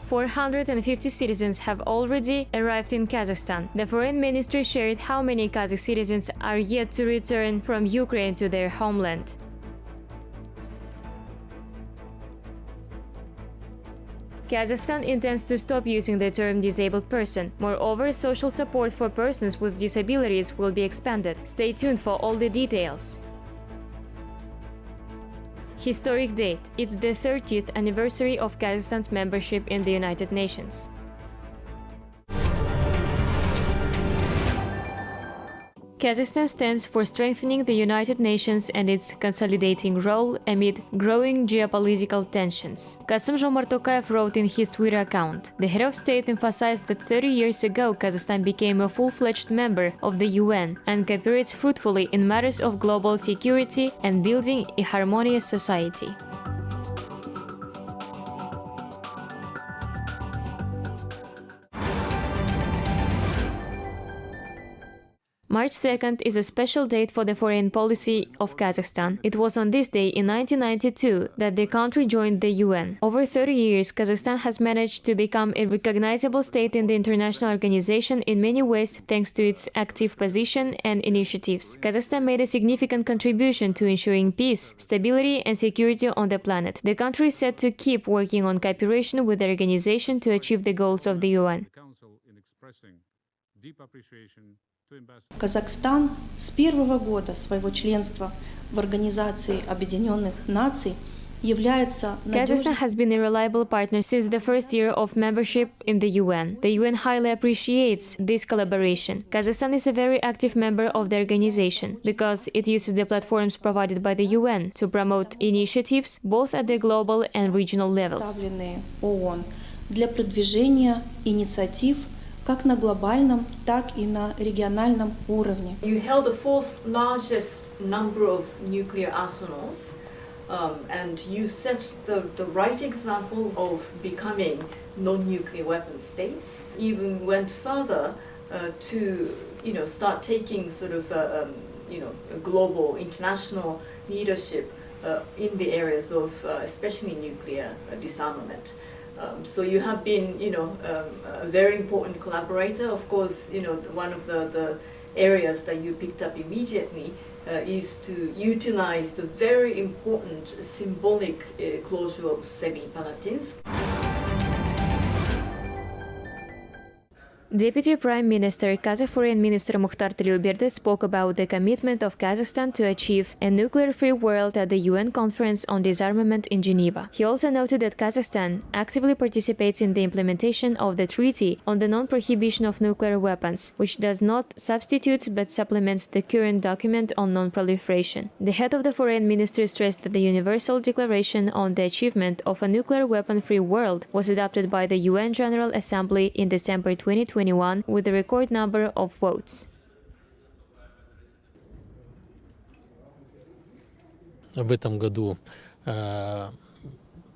450 citizens have already arrived in Kazakhstan. The foreign ministry shared how many Kazakh citizens are yet to return from Ukraine to their homeland. Kazakhstan intends to stop using the term disabled person. Moreover, social support for persons with disabilities will be expanded. Stay tuned for all the details. Historic date. It's the 30th anniversary of Kazakhstan's membership in the United Nations. Kazakhstan stands for strengthening the United Nations and its consolidating role amid growing geopolitical tensions. Kassym-Jomart Tokayev wrote in his Twitter account, "The head of state emphasized that 30 years ago Kazakhstan became a full-fledged member of the UN and cooperates fruitfully in matters of global security and building a harmonious society." March 2nd is a special date for the foreign policy of Kazakhstan. It was on this day in 1992 that the country joined the UN. Over 30 years, Kazakhstan has managed to become a recognizable state in the international organization in many ways thanks to its active position and initiatives. Kazakhstan made a significant contribution to ensuring peace, stability and security on the planet. The country is set to keep working on cooperation with the organization to achieve the goals of the UN. Казахстан с первого года своего членства в Организации Объединенных Наций является Kazakhstan has been a reliable partner since the first year of membership in the UN. The UN highly appreciates this collaboration. Kazakhstan is a very active member of the organization because it uses the platforms provided by the UN to promote initiatives both at the global and regional levels. ООН для продвижения инициатив как на глобальном, так и на региональном уровне. You held the fourth largest number of nuclear arsenals, and you set the right example of becoming non-nuclear weapon states. Even went further to start taking sort of a global international leadership in the areas of especially nuclear disarmament. So you have been, a very important collaborator. Of course, one of the areas that you picked up immediately is to utilize the very important symbolic closure of Semipalatinsk. Deputy Prime Minister, Kazakh Foreign Minister Mukhtar Tiliuberde spoke about the commitment of Kazakhstan to achieve a nuclear-free world at the UN Conference on Disarmament in Geneva. He also noted that Kazakhstan actively participates in the implementation of the Treaty on the Non-Prohibition of Nuclear Weapons, which does not substitute but supplements the current document on non-proliferation. The head of the Foreign Ministry stressed that the Universal Declaration on the Achievement of a Nuclear Weapon-Free World was adopted by the UN General Assembly in December 2021 with a record number of votes. В этом году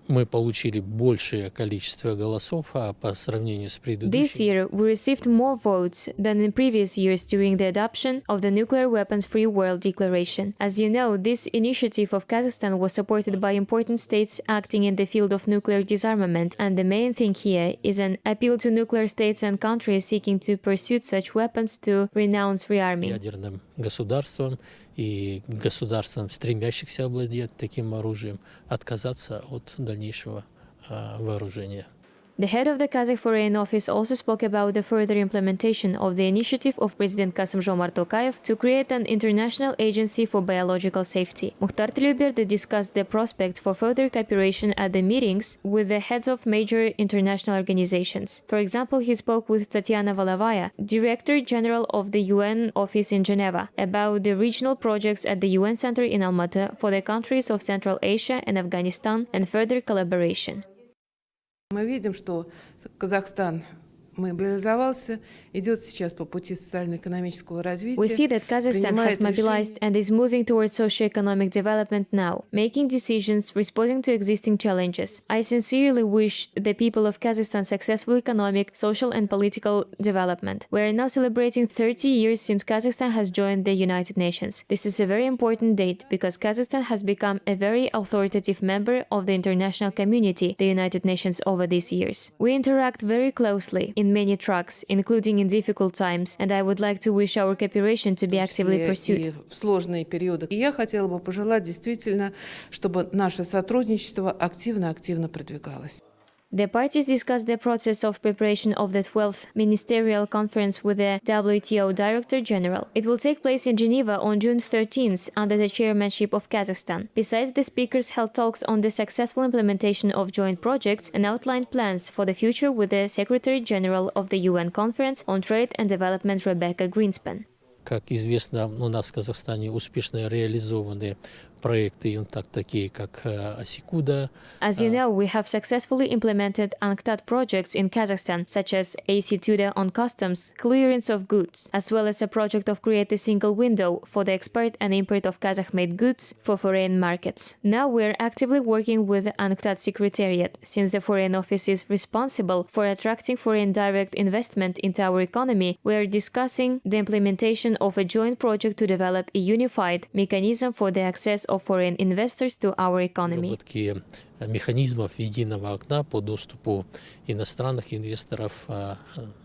мы получили большее количество голосов, а по сравнению с предыдущим. This year, we received more votes than in previous years during the adoption of the Nuclear Weapons-Free World Declaration. As you know, this initiative of Kazakhstan was supported by important states acting in the field of nuclear disarmament, and the main thing here is an appeal to nuclear states and countries seeking to pursue such weapons to renounce rearming. Ядерным государствам и государствам, стремящихся овладеть таким оружием, отказаться от дальнейшего вооружения. The head of the Kazakh Foreign Office also spoke about the further implementation of the initiative of President Kassym-Jomart Tokayev to create an international agency for biological safety. Mukhtar Tiliuberde discussed the prospects for further cooperation at the meetings with the heads of major international organizations. For example, he spoke with Tatiana Valovaya, Director General of the UN office in Geneva, about the regional projects at the UN Center in Almaty for the countries of Central Asia and Afghanistan and further collaboration. Мы видим, что Казахстан мобилизовался, идет сейчас по пути социально-экономического развития. We see that Kazakhstan has mobilized and is moving towards socio-economic development now, making decisions, responding to existing challenges. I sincerely wish the people of Kazakhstan successful economic, social and political development. We are now celebrating 30 years since Kazakhstan has joined the United Nations. This is a very important date because Kazakhstan has become a very authoritative member of the international community, the United Nations, over these years. We interact very closely in many tracks, including in difficult times, and I would like to wish our cooperation to be actively pursued. В сложные периоды. И я хотела бы пожелать действительно, чтобы наше сотрудничество активно продвигалось. The parties discussed the process of preparation of the 12th Ministerial Conference with the WTO Director General. It will take place in Geneva on June 13th under the chairmanship of Kazakhstan. Besides, the speakers held talks on the successful implementation of joint projects and outlined plans for the future with the Secretary General of the UN Conference on Trade and Development Rebecca Greenspan. Как известно, у нас в Казахстане успешно реализованы проекты, такие как Асикуда. As you know, we have successfully implemented UNCTAD projects in Kazakhstan, such as ACTUDA on customs, clearance of goods, as well as a project of create a single window for the export and import of Kazakh-made goods for foreign markets. Now we are actively working with the UNCTAD Secretariat, since the Foreign Office is responsible for attracting foreign direct investment into our economy. We are discussing the implementation of a joint project to develop a unified mechanism for the access of foreign investors to our economy. Разработки механизмов единого окна по доступу иностранных инвесторов в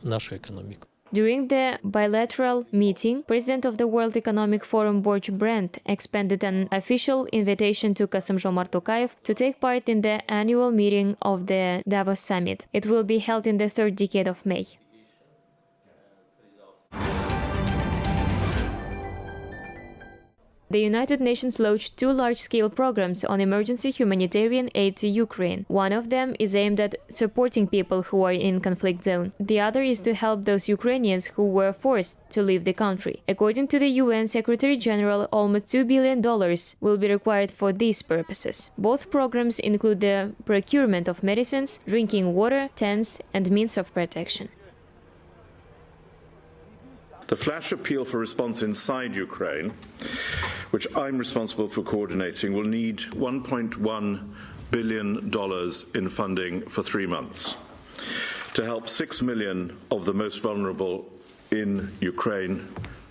нашу экономику. During the bilateral meeting, President of the World Economic Forum Borj Brandt expanded an official invitation to Kassym-Jomart Tokayev to take part in the annual meeting of the Davos Summit. It will be held in the third decade of May. The United Nations launched two large-scale programs on emergency humanitarian aid to Ukraine. One of them is aimed at supporting people who are in conflict zone. The other is to help those Ukrainians who were forced to leave the country. According to the UN Secretary General, almost $2 billion will be required for these purposes. Both programs include the procurement of medicines, drinking water, tents, and means of protection. The flash appeal for response inside Ukraine, which I'm responsible for coordinating, will need $1.1 billion in funding for 3 months to help 6 million of the most vulnerable in Ukraine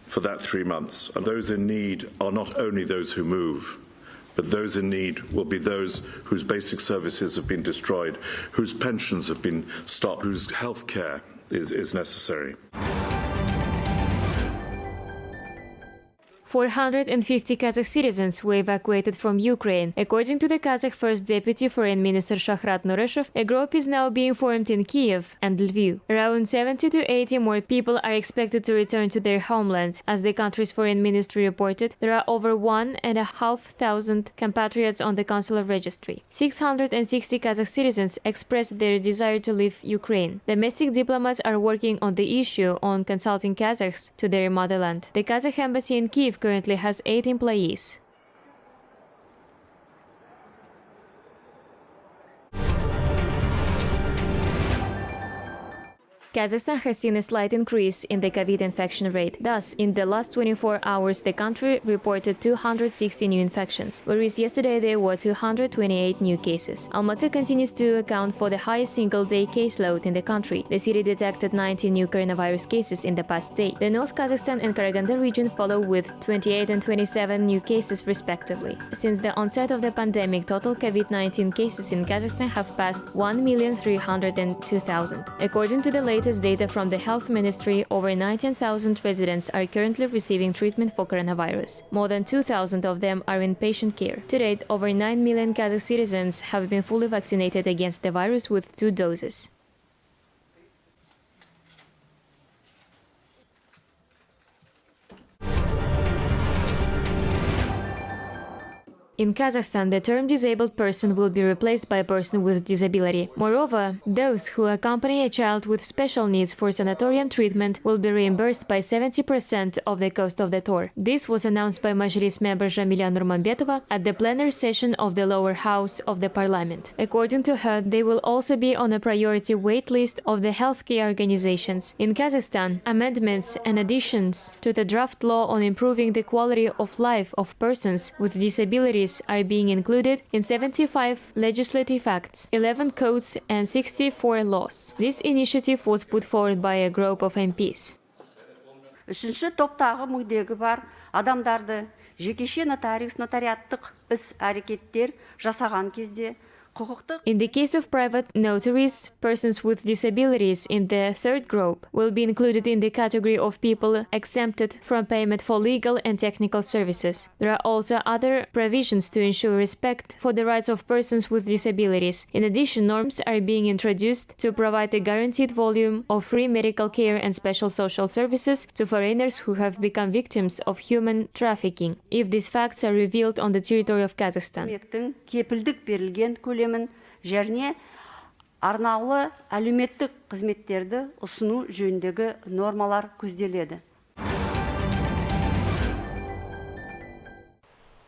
for that 3 months. And those in need are not only those who move, but those in need will be those whose basic services have been destroyed, whose pensions have been stopped, whose health care is necessary. 450 Kazakh citizens were evacuated from Ukraine. According to the Kazakh First Deputy Foreign Minister Shahrat Nureshev, a group is now being formed in Kiev and Lviv. Around 70 to 80 more people are expected to return to their homeland. As the country's foreign ministry reported, there are over 1,500 compatriots on the consular registry. 660 Kazakh citizens expressed their desire to leave Ukraine. Domestic diplomats are working on the issue on consulting Kazakhs to their motherland. The Kazakh embassy in Kiev currently has 8 employees. Kazakhstan has seen a slight increase in the COVID infection rate. Thus, in the last 24 hours, the country reported 260 new infections, whereas yesterday there were 228 new cases. Almaty continues to account for the highest single-day caseload in the country. The city detected 19 new coronavirus cases in the past day. The North Kazakhstan and Karaganda region follow with 28 and 27 new cases respectively. Since the onset of the pandemic, total COVID-19 cases in Kazakhstan have passed 1,302,000. According to the latest data from the Health Ministry, over 19,000 residents are currently receiving treatment for coronavirus. More than 2,000 of them are in patient care. To date, over 9 million Kazakh citizens have been fully vaccinated against the virus with 2 doses. In Kazakhstan, the term disabled person will be replaced by a person with disability. Moreover, those who accompany a child with special needs for sanatorium treatment will be reimbursed by 70% of the cost of the tour. This was announced by Majlis member Jamila Nurmanbetova at the plenary session of the lower house of the parliament. According to her, they will also be on a priority wait list of the healthcare organizations. In Kazakhstan, amendments and additions to the draft law on improving the quality of life of persons with disabilities are being included in 75 legislative acts, 11 codes and 64 laws. This initiative was put forward by a group of MPs. Үшінші топтағы мүгедегі бар адамдарды жекеше нотариаттық іс-әрекеттер жасаған кезде In the case of private notaries, persons with disabilities in the third group will be included in the category of people exempted from payment for legal and technical services. There are also other provisions to ensure respect for the rights of persons with disabilities. In addition, norms are being introduced to provide a guaranteed volume of free medical care and special social services to foreigners who have become victims of human trafficking, if these facts are revealed on the territory of Kazakhstan. Және арнаулы әлеуметтік қызметтерді ұсыну жөніндегі нормалар көзделеді.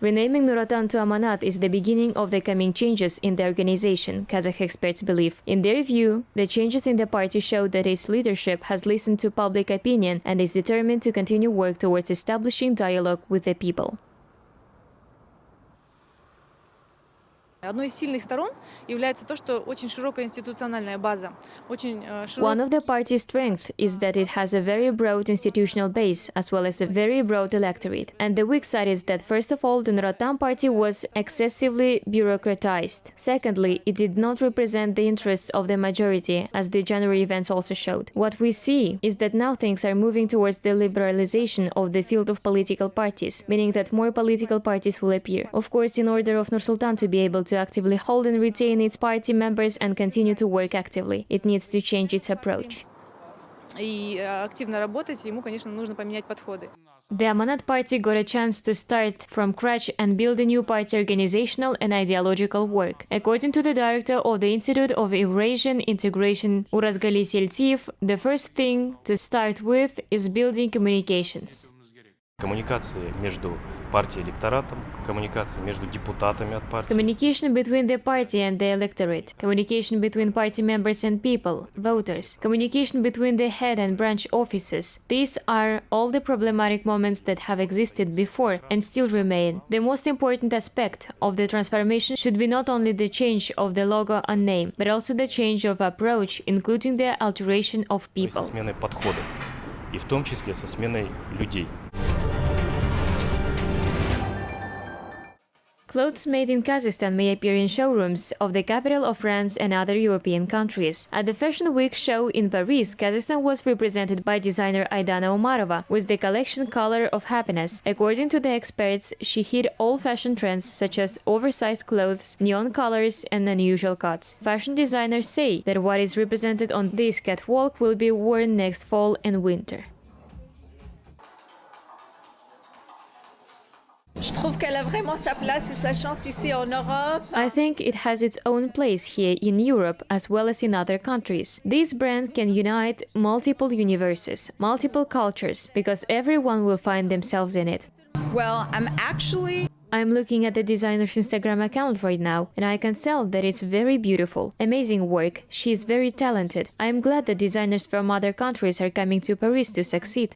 Renaming Nur Otan to Amanat is the beginning of the coming changes in the organization, Kazakh experts believe. In their view, the changes in the party show that its leadership has listened to public opinion and is determined to continue work towards establishing dialogue with the people. Одной из сильных сторон является то, что очень широкая институциональная база. One of the party's strengths is that it has a very broad institutional base as well as a very broad electorate. And the weak side is that, first of all, the Nur Otan party was excessively bureaucratized. Secondly, it did not represent the interests of the majority, as the January events also showed. What we see is that now things are moving towards the liberalization of the field of political parties, meaning that more political parties will appear. Of course, in order of Nur-Sultan to be able to actively hold and retain its party members and continue to work actively, it needs to change its approach. И активно работать, ему, конечно, нужно поменять подходы. The Amanat party got a chance to start from scratch and build a new party organizational and ideological work. According to the director of the Institute of Eurasian Integration, Urazgali Seltiev, the first thing to start with is building communications. Коммуникации между партией и электоратом, коммуникации между депутатами от партии. Communication between the party and the electorate. Communication between party members and people, voters. Communication between the head and branch offices. These are all the problematic moments that have existed before and still remain. The most important aspect of the transformation should be not only the change of the logo and name, but also the change of approach, including the alteration of people. Со сменой подходов, и в том числе со сменой людей. Clothes made in Kazakhstan may appear in showrooms of the capital of France and other European countries. At the Fashion Week show in Paris, Kazakhstan was represented by designer Aidana Umarova with the collection Color of Happiness. According to the experts, she hit all fashion trends such as oversized clothes, neon colors, and unusual cuts. Fashion designers say that what is represented on this catwalk will be worn next fall and winter. Je trouve qu'elle a vraiment sa place et sa chance ici en Europe. I think it has its own place here in Europe as well as in other countries. This brand can unite multiple universes, multiple cultures, because everyone will find themselves in it. Well, I'm looking at the designer's Instagram account right now, and I can tell that it's very beautiful. Amazing work. She is very talented. I'm glad that designers from other countries are coming to Paris to succeed.